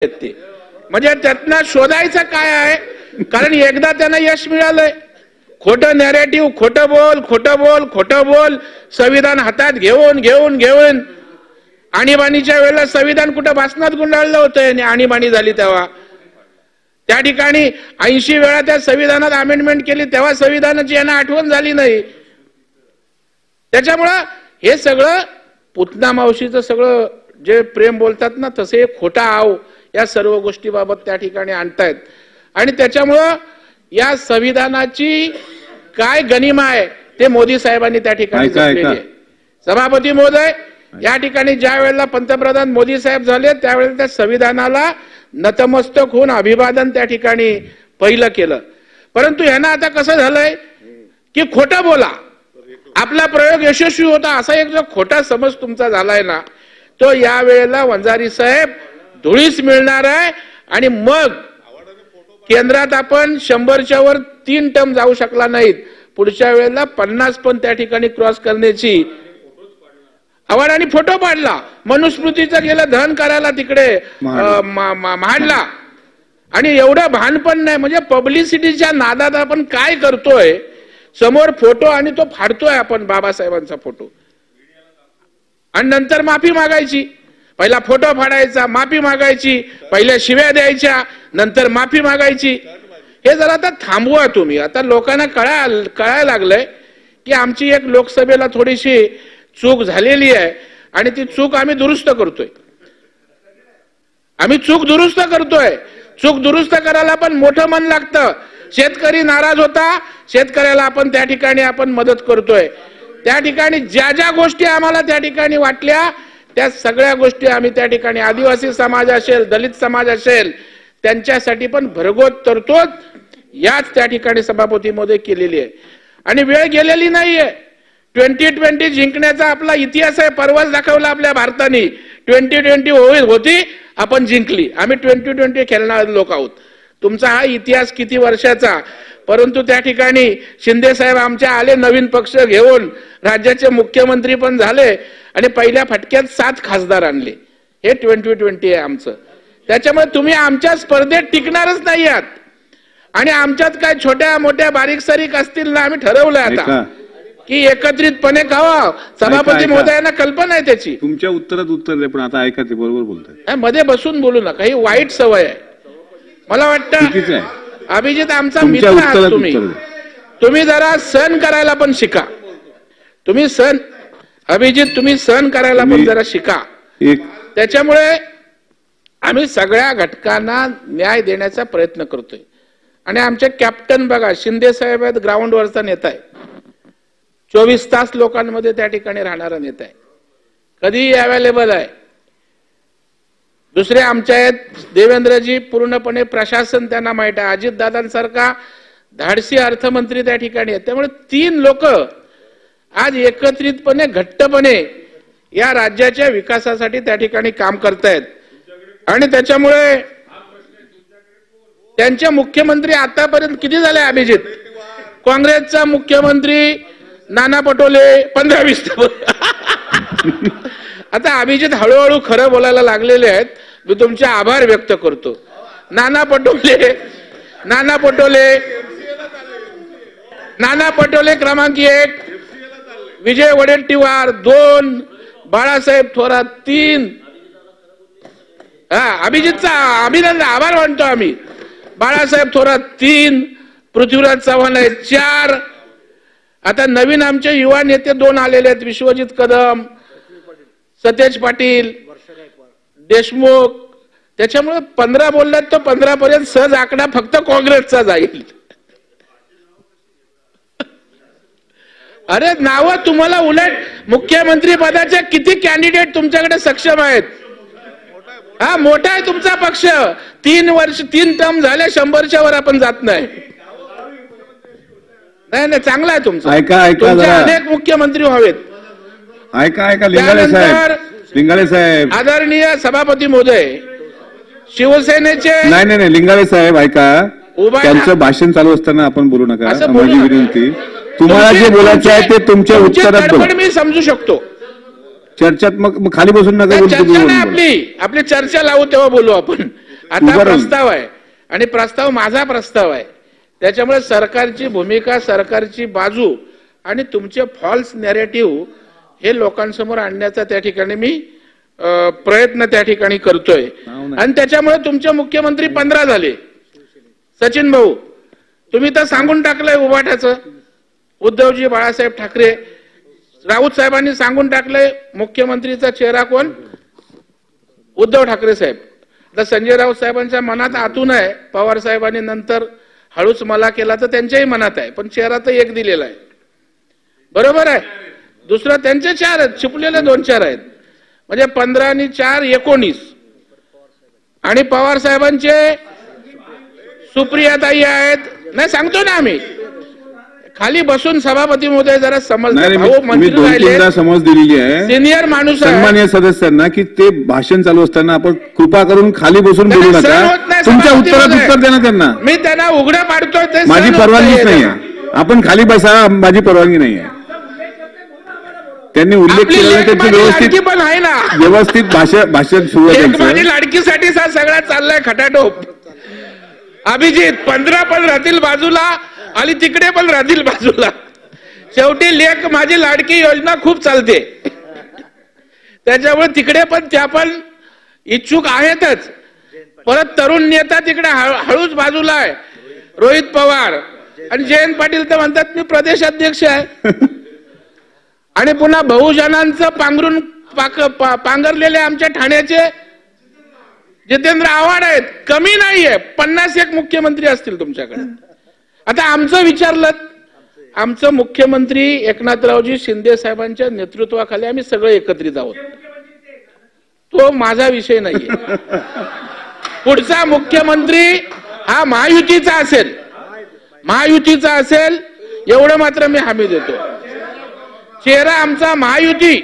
ते म्हणजे त्यातनं शोधायचं काय आहे, कारण एकदा त्यांना यश मिळालंय. खोटं नॅरेटिव्ह, खोटं बोल संविधान हातात घेऊन आणीबाणीच्या वेळेला संविधान कुठं भाषणात गुंडाळलं होतं. आणीबाणी झाली तेव्हा त्या ठिकाणी 80 वेळा त्या संविधानात अमेंडमेंट केली, तेव्हा संविधानाची यांना आठवण झाली नाही. त्याच्यामुळं हे सगळं पुतना मावशीचं सगळं जे प्रेम बोलतात ना, तसे खोटा आव या सर्व गोष्टीबाबत त्या ठिकाणी आणतायत. आणि त्याच्यामुळं या संविधानाची काय गनिमा आहे ते मोदी साहेबांनी त्या ठिकाणी जपलेली आहे. सभापती महोदय, या ठिकाणी ज्या वेळेला पंतप्रधान मोदी साहेब झाले त्यावेळेला त्या संविधानाला नतमस्तक होऊन अभिवादन त्या ठिकाणी पहिलं केलं. परंतु यांना आता कसं झालंय की खोटं बोला, आपला प्रयोग यशस्वी होता असा एक जो खोटा समज तुमचा झालाय ना, तो या वेळेला वंजारी साहेब धुळीस मिळणार आहे. आणि मग केंद्रात आपण 100च्या वर 3 टर्म जाऊ शकला नाहीत, पुढच्या वेळेला 50 पण त्या ठिकाणी क्रॉस करण्याची आवाज. आणि फोटो पाडला, मनुस्मृतीचं गेलं दहन करायला तिकडे महाडला. आणि एवढं भान पण नाही, म्हणजे पब्लिसिटीच्या नादात आपण काय करतोय, समोर फोटो आणि तो फाडतोय आपण बाबासाहेबांचा फोटो आणि नंतर माफी मागायची. पहिला फोटो फाडायचा, माफी मागायची, पहिल्या शिव्या द्यायच्या, नंतर माफी मागायची. हे जरा आता थांबवा तुम्ही. आता लोकांना कळायला लागलंय की आमची एक लोकसभेला थोडीशी चूक झालेली आहे आणि ती चूक आम्ही दुरुस्त करतोय. चूक दुरुस्त करायला पण मोठं मन लागतं. शेतकरी नाराज होता, शेतकऱ्याला आपण त्या ठिकाणी आपण मदत करतोय. त्या ठिकाणी ज्या ज्या गोष्टी आम्हाला त्या ठिकाणी वाटल्या त्या सगळ्या गोष्टी आम्ही त्या ठिकाणी आदिवासी समाज असेल, दलित समाज असेल, त्यांच्यासाठी पण भरघोस तरतूद याच त्या ठिकाणी सभापती महोदय केलेली आहे. आणि वेळ गेलेली नाहीये. 2020 जिंकण्याचा आपला इतिहास आहे. परवाच दाखवला आपल्या भारताने. 2020 होती, आपण जिंकली. आम्ही 2020 खेळणारे लोक आहोत. तुमचा हा इतिहास किती वर्षाचा. परंतु त्या ठिकाणी शिंदे साहेब आमच्या आले, नवीन पक्ष घेऊन राज्याचे मुख्यमंत्री पण झाले आणि पहिल्या फटक्यात 7 खासदार आणले. हे 2020 आहे आमचं. त्याच्यामुळे तुम्ही आमच्या स्पर्धेत टिकणारच नाही आहात. आणि आमच्यात काय छोट्या मोठ्या बारीक सारीक असतील ना, आम्ही ठरवलंय आता की एकत्रितपणे खावा. सभापती महोदयांना कल्पना आहे त्याची. तुमच्या उत्तरात उत्तर दे, पण आता ऐका, ते बरोबर बोलताय. मध्ये बसून बोलू नका, ही वाईट सवय आहे. मला वाटतं अभिजित आमचा मित्र आहात तुम्ही जरा सहन करायला पण शिका. अभिजित तुम्ही सहन करायला पण जरा शिका. त्याच्यामुळे आम्ही सगळ्या घटकांना न्याय देण्याचा प्रयत्न करतोय. आणि आमचे कॅप्टन बघा, शिंदे साहेब आहेत, ग्राउंडवरचा नेता आहे. 24 तास लोकांमध्ये त्या ठिकाणी राहणारा नेता आहे, कधीही अवेलेबल आहे. दुसरे आमचे आहेत देवेंद्रजी, पूर्णपणे प्रशासन त्यांना माहित आहे. अजितदादांसारखा धाडसी अर्थमंत्री त्या ठिकाणी आहेत. त्यामुळे 3 लोक आज एकत्रितपणे घट्टपणे या राज्याच्या विकासासाठी त्या ठिकाणी काम करतायत. आणि त्याच्यामुळे त्यांचे मुख्यमंत्री आतापर्यंत किती झाले अभिजित? काँग्रेसचा मुख्यमंत्री नाना पटोले 15-20. आता अभिजित हळूहळू खरं बोलायला लागलेले आहेत. मी तुमचे आभार व्यक्त करतो. नाना पटोले क्रमांक 1, विजय वडेट्टीवार 2, बाळासाहेब थोरात 3. अभिजितचा अभिनंदन, आभार मानतो आम्ही. बाळासाहेब थोरात 3, पृथ्वीराज चव्हाण आहे 4. आता नवीन आमचे युवा नेते 2 आलेले आहेत, विश्वजित कदम, सतेज पाटील, देशमुख. त्याच्यामुळे 15 बोलल्यात, तो 15 पर्यंत सहज आकडा फक्त काँग्रेसचा जाईल. अरे नाव तुम्हाला, उलट मुख्यमंत्री पदाचे किती कॅन्डिडेट तुमच्याकडे सक्षम आहेत. हा मोठा आहे तुमचा पक्ष. 3 वर्ष 3 टर्म झाले, 100च्या वर आपण जात नाही. नाही, चांगला आहे तुमचा. अनेक मुख्यमंत्री व्हावेत. लिंगाळे साहेब, आदरणीय सभापती महोदय, शिवसेनेचे नाही लिंगाळे साहेब ऐका, त्यांचं भाषण चालू असताना आपण बोलू नका. माझी विनंती, तुम्हाला जे बोलायचं आहे ते तुमच्या उत्तरात बोला. मी समजू शकतो. चर्चात्मक खाली बसून नका. चर्चा नाही आपली चर्चा लावू तेव्हा बोलू आपण. आता प्रस्ताव आहे आणि प्रस्ताव माझा प्रस्ताव आहे. त्याच्यामुळे सरकारची भूमिका, सरकारची बाजू आणि तुमचे फॉल्स नॅरेटिव्ह हे लोकांसमोर आणण्याचा त्या ठिकाणी मी प्रयत्न त्या ठिकाणी करतोय. आणि त्याच्यामुळे तुमचे मुख्यमंत्री 15 झाले. सचिन भाऊ, तुम्ही तर सांगून टाकलंय उभाट्याचं. उद्धवजी बाळासाहेब ठाकरे, राऊत साहेबांनी सांगून टाकलंय मुख्यमंत्रीचा चेहरा कोण? उद्धव ठाकरे साहेब. आता संजय राऊत साहेबांच्या मनात आतून आहे, पवार साहेबांनी नंतर हळूच मला केला तर त्यांच्याही मनात आहे, पण चेहरा तर एक दिलेला आहे. बरोबर आहे. दुसरं त्यांचे 4 आहेत, छिपलेले 2-4 आहेत. म्हणजे 15 आणि 4 19. आणि पवार साहेबांचे सुप्रियाताई आहेत. नाही सांगतो ना आम्ही, खाली बसून सभापती महोदय जरा समज समज दिलेली आहे सिनियर माणूस सन्माननीय सदस्यांना की ते भाषण चालू असताना आपण कृपा करून खाली बसून बोलू नका. तुमच्या उत्तरात उत्तर देणं त्यांना मी त्यांना उघडं पाडतोय. ते माझी परवानगीच नाही आहे. आपण खाली बसा, माझी परवानगी नाही आहे. त्यांनी उल्लेख केलेला त्याची व्यवस्थित भाषण सुरू आहे. माझी लाडकीसाठी सगळा चाललाय खटाटोप. अभिजित 15 पण राहतील बाजूला आणि तिकडे पण राहतील बाजूला. शेवटी लेख माझी लाडकी योजना खूप चालते, त्याच्यामुळे तिकडे पण त्या पण इच्छुक आहेतच. परत तरुण नेता तिकडे हळूच बाजूला आहे, रोहित पवार. आणि जयंत पाटील तर म्हणतात मी प्रदेशाध्यक्ष आहे. आणि पुन्हा बहुजनांचं पांघरून पांघरलेले आमच्या ठाण्याचे जितेंद्र आव्हाड आहेत. कमी नाहीये, 51 मुख्यमंत्री असतील तुमच्याकडे. आता आमचं विचारलं, आमचं मुख्यमंत्री एकनाथरावजी शिंदे साहेबांच्या नेतृत्वाखाली आम्ही सगळे एकत्रित आहोत. तो माझा विषय नाहीये. पुढचा मुख्यमंत्री हा महायुतीचा असेल, महायुतीचा असेल एवढं मात्र मी हमी देतो. चेहरा आमचा महायुती